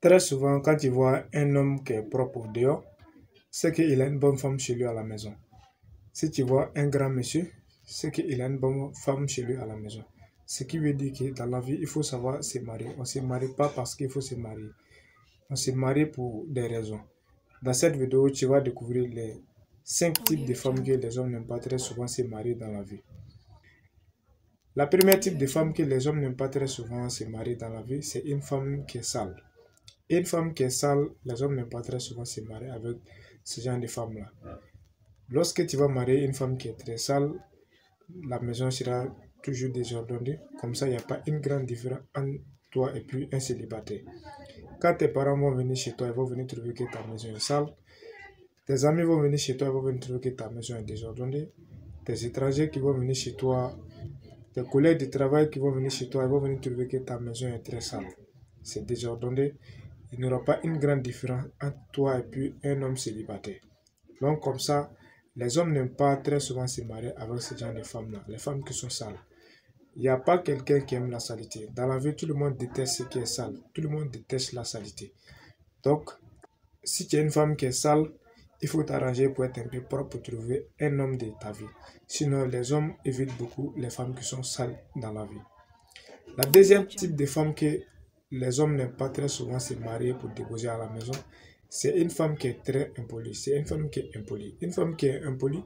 Très souvent, quand tu vois un homme qui est propre au dehors, c'est qu'il a une bonne femme chez lui à la maison. Si tu vois un grand monsieur, c'est qu'il a une bonne femme chez lui à la maison. Ce qui veut dire que dans la vie, il faut savoir se marier. On ne se marie pas parce qu'il faut se marier. On se marie pour des raisons. Dans cette vidéo, tu vas découvrir les 5 types de femmes que les hommes n'aiment pas très souvent se marier dans la vie. La première type de femme que les hommes n'aiment pas très souvent se marier dans la vie, c'est une femme qui est sale. Une femme qui est sale, les hommes n'aiment pas très souvent se marier avec ce genre de femme-là. Lorsque tu vas marier une femme qui est très sale, la maison sera toujours désordonnée. Comme ça, il n'y a pas une grande différence entre toi et puis un célibataire. Quand tes parents vont venir chez toi, ils vont venir trouver que ta maison est sale. Tes amis vont venir chez toi, ils vont venir trouver que ta maison est désordonnée. Tes étrangers qui vont venir chez toi, tes collègues de travail qui vont venir chez toi, ils vont venir trouver que ta maison est très sale. C'est désordonné. Il n'y aura pas une grande différence entre toi et puis un homme célibataire. Donc comme ça, les hommes n'aiment pas très souvent se marier avec ce genre de femmes-là, les femmes qui sont sales. Il n'y a pas quelqu'un qui aime la saleté. Dans la vie, tout le monde déteste ce qui est sale. Tout le monde déteste la saleté. Donc, si tu es une femme qui est sale, il faut t'arranger pour être un peu propre pour trouver un homme de ta vie. Sinon, les hommes évitent beaucoup les femmes qui sont sales dans la vie. La deuxième type de femme que les hommes n'aiment pas très souvent se marier pour déposer à la maison, c'est une femme qui est très impolie. C'est une femme qui est impolie. Une femme qui est impolie,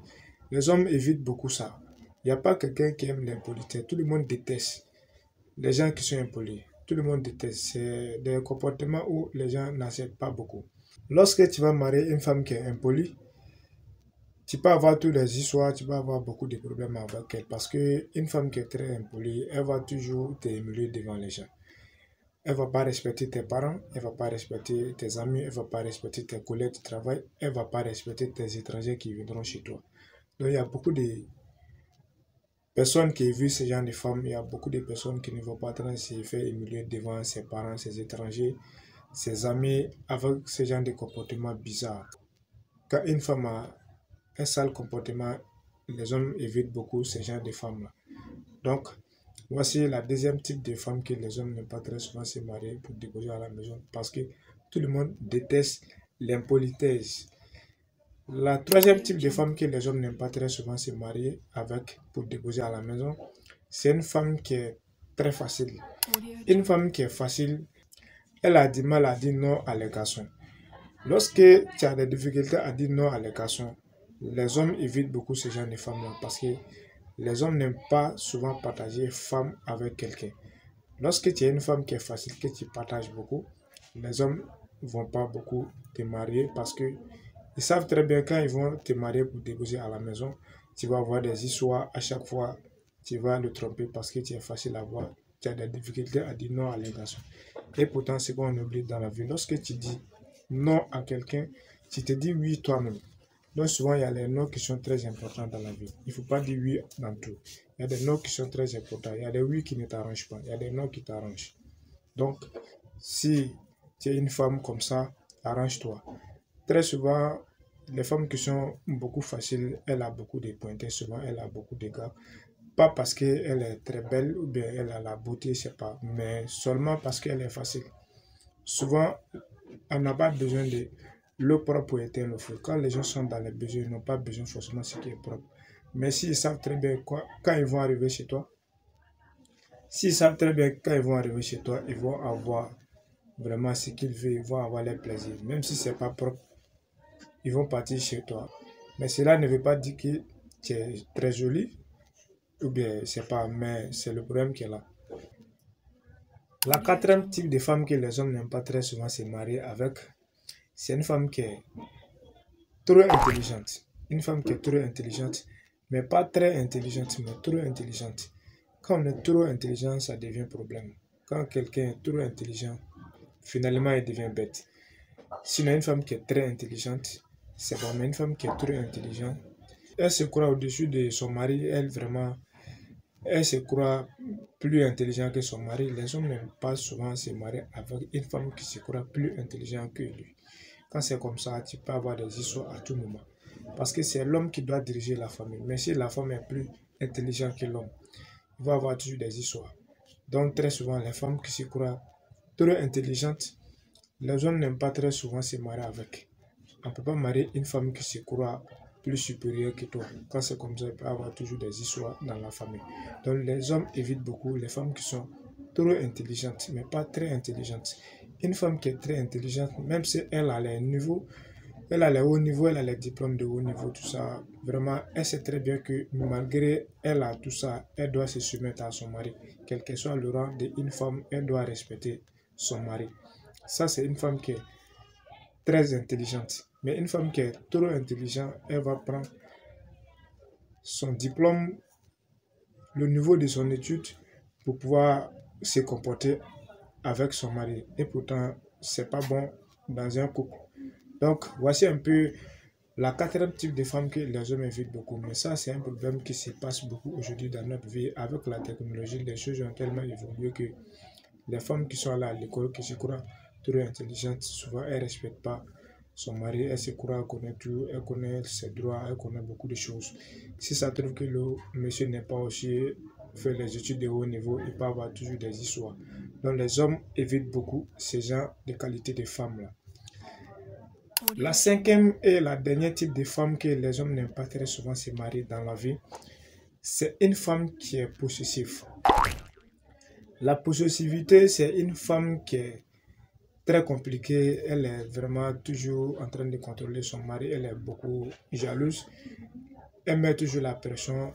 les hommes évitent beaucoup ça. Il n'y a pas quelqu'un qui aime l'impolité. Tout le monde déteste les gens qui sont impolis. Tout le monde déteste. C'est des comportements où les gens n'acceptent pas beaucoup. Lorsque tu vas marier une femme qui est impolie, tu peux avoir tous les histoires, tu vas avoir beaucoup de problèmes avec elle. Parce qu'une femme qui est très impolie, elle va toujours t'humilier devant les gens. Elle ne va pas respecter tes parents, elle ne va pas respecter tes amis, elle ne va pas respecter tes collègues de travail, elle ne va pas respecter tes étrangers qui viendront chez toi. Donc il y a beaucoup de personnes qui vivent ce genre de femmes, il y a beaucoup de personnes qui ne vont pas se faire humilier devant ses parents, ses étrangers, ses amis, avec ce genre de comportement bizarre. Quand une femme a un sale comportement, les hommes évitent beaucoup ce genre de femmes-là. Donc, voici la deuxième type de femme que les hommes n'aiment pas très souvent se marier pour déposer à la maison parce que tout le monde déteste l'impolitesse. La troisième type de femme que les hommes n'aiment pas très souvent se marier avec pour déposer à la maison, c'est une femme qui est très facile. Une femme qui est facile, elle a du mal à dire non à les garçons. Lorsque tu as des difficultés à dire non à les garçons, les hommes évitent beaucoup ce genre de femmes-là parce que les hommes n'aiment pas souvent partager femme avec quelqu'un. Lorsque tu es une femme qui est facile, que tu partages beaucoup, les hommes ne vont pas beaucoup te marier parce que ils savent très bien quand ils vont te marier pour déposer à la maison, tu vas avoir des histoires à chaque fois, tu vas le tromper parce que tu es facile à voir, tu as des difficultés à dire non à les garçons. Et pourtant, c'est qu'on oublie dans la vie. Lorsque tu dis non à quelqu'un, tu te dis oui toi-même. Donc souvent, il y a les noms qui sont très importants dans la vie. Il ne faut pas dire oui dans tout. Il y a des noms qui sont très importants. Il y a des oui qui ne t'arrangent pas. Il y a des noms qui t'arrangent. Donc, si tu es une femme comme ça, arrange-toi. Très souvent, les femmes qui sont beaucoup faciles, elle a beaucoup de pointés, souvent elle a beaucoup de gars. Pas parce qu'elle est très belle ou bien elle a la beauté, je sais pas, mais seulement parce qu'elle est facile. Souvent, on n'a pas besoin de l'eau propre pour éteindre le feu. Quand les gens sont dans les besoins, ils n'ont pas besoin forcément de ce qui est propre. Mais s'ils savent très bien quoi, quand ils vont arriver chez toi, s'ils savent très bien quand ils vont arriver chez toi, ils vont avoir vraiment ce qu'ils veulent, ils vont avoir leur plaisir. Même si ce n'est pas propre, ils vont partir chez toi. Mais cela ne veut pas dire que tu es très jolie, ou bien c'est pas, mais c'est le problème qui est là. La quatrième type de femme que les hommes n'aiment pas très souvent se marier avec, c'est une femme qui est trop intelligente. Une femme qui est trop intelligente, mais pas très intelligente, mais trop intelligente. Quand on est trop intelligent, ça devient problème. Quand quelqu'un est trop intelligent, finalement, il devient bête. Sinon, une femme qui est très intelligente, c'est bon, mais une femme qui est trop intelligente, elle se croit au-dessus de son mari, elle se croit plus intelligente que son mari. Les hommes n'aiment pas souvent se marier avec une femme qui se croit plus intelligente que lui. Quand c'est comme ça, tu peux avoir des histoires à tout moment. Parce que c'est l'homme qui doit diriger la famille. Mais si la femme est plus intelligente que l'homme, il va avoir toujours des histoires. Donc très souvent, les femmes qui se croient trop intelligentes Les hommes n'aiment pas très souvent se marier avec. On ne peut pas marier une femme qui se croit plus supérieure que toi. Quand c'est comme ça, il peut y avoir toujours des histoires dans la famille. Donc les hommes évitent beaucoup les femmes qui sont trop intelligentes, mais pas très intelligentes. Une femme qui est très intelligente, même si elle a les niveaux, elle a les hauts niveaux, elle a les diplômes de haut niveau, tout ça, vraiment, elle sait très bien que malgré elle a tout ça, elle doit se soumettre à son mari. Quel que soit le rang d'une femme, elle doit respecter son mari. Ça, c'est une femme qui est très intelligente. Mais une femme qui est trop intelligente, elle va prendre son diplôme, le niveau de son étude pour pouvoir se comporter avec son mari. Et pourtant, c'est pas bon dans un couple. Donc, voici un peu la quatrième type de femmes que les hommes évitent beaucoup. Mais ça, c'est un problème qui se passe beaucoup aujourd'hui dans notre vie. Avec la technologie, les choses ont tellement évolué que les femmes qui sont là à l'école, qui se croient trop intelligentes, souvent elles ne respectent pas son mari, elle se croit, elle connaît tout, elle connaît ses droits, elle connaît beaucoup de choses. Si ça trouve que le monsieur n'est pas aussi fait les études de haut niveau, il peut avoir toujours des histoires. Donc les hommes évitent beaucoup ces genres de qualité de femmes-là. La cinquième et la dernière type de femme que les hommes n'aiment pas très souvent se marier dans la vie, c'est une femme qui est possessive. La possessivité, c'est une femme qui est très compliquée. Elle est vraiment toujours en train de contrôler son mari. Elle est beaucoup jalouse. Elle met toujours la pression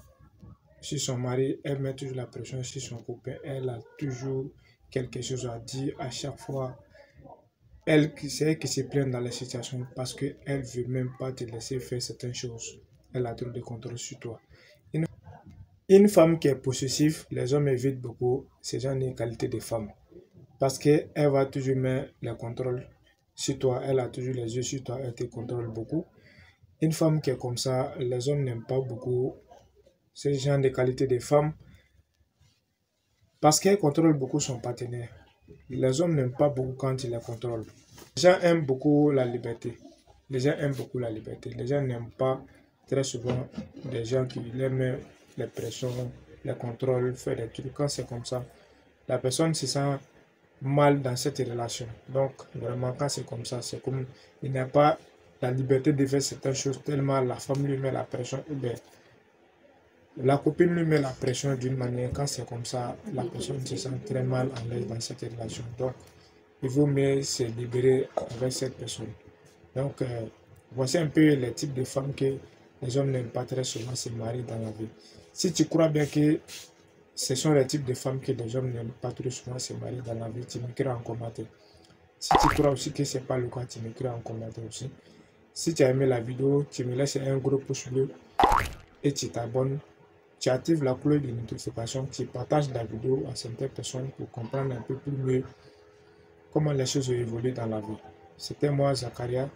sur son mari. Elle met toujours la pression sur son copain. Elle a toujours quelque chose à dire à chaque fois. C'est elle qui se plaint dans la situation parce qu'elle ne veut même pas te laisser faire certaines choses. Elle a trop de contrôle sur toi. Une femme qui est possessive, les hommes évitent beaucoup ce genre de qualité de femme. Parce qu'elle va toujours mettre le contrôle sur toi. Elle a toujours les yeux sur toi. Elle te contrôle beaucoup. Une femme qui est comme ça, les hommes n'aiment pas beaucoup ce genre de qualité de femme. Parce qu'elle contrôle beaucoup son partenaire. Les hommes n'aiment pas beaucoup quand ils les contrôlent. Les gens aiment beaucoup la liberté. Les gens aiment beaucoup la liberté. Les gens n'aiment pas très souvent des gens qui aiment les pressions, les contrôles, faire des trucs. Quand c'est comme ça, la personne se sent mal dans cette relation. Donc, vraiment, quand c'est comme ça, c'est comme il n'a pas la liberté de faire certaines choses tellement la femme lui met la pression, ou bien la copine lui met la pression d'une manière. Quand c'est comme ça, la personne se sent très mal à l'aise dans cette relation. Donc, il vaut mieux se libérer avec cette personne. Donc, voici un peu les types de femmes que les hommes n'aiment pas très souvent se marier dans la vie. Si tu crois bien que ce sont les types de femmes que les hommes n'aiment pas trop souvent se marier dans la vie, tu m'écris en commentaire. Si tu crois aussi que ce n'est pas le cas, tu m'écris en commentaire aussi. Si tu as aimé la vidéo, tu me laisses un gros pouce bleu et tu t'abonnes. Tu actives la cloche de notification, tu partages la vidéo à certaines personnes pour comprendre un peu plus mieux comment les choses évoluent dans la vie. C'était moi, Zakaria.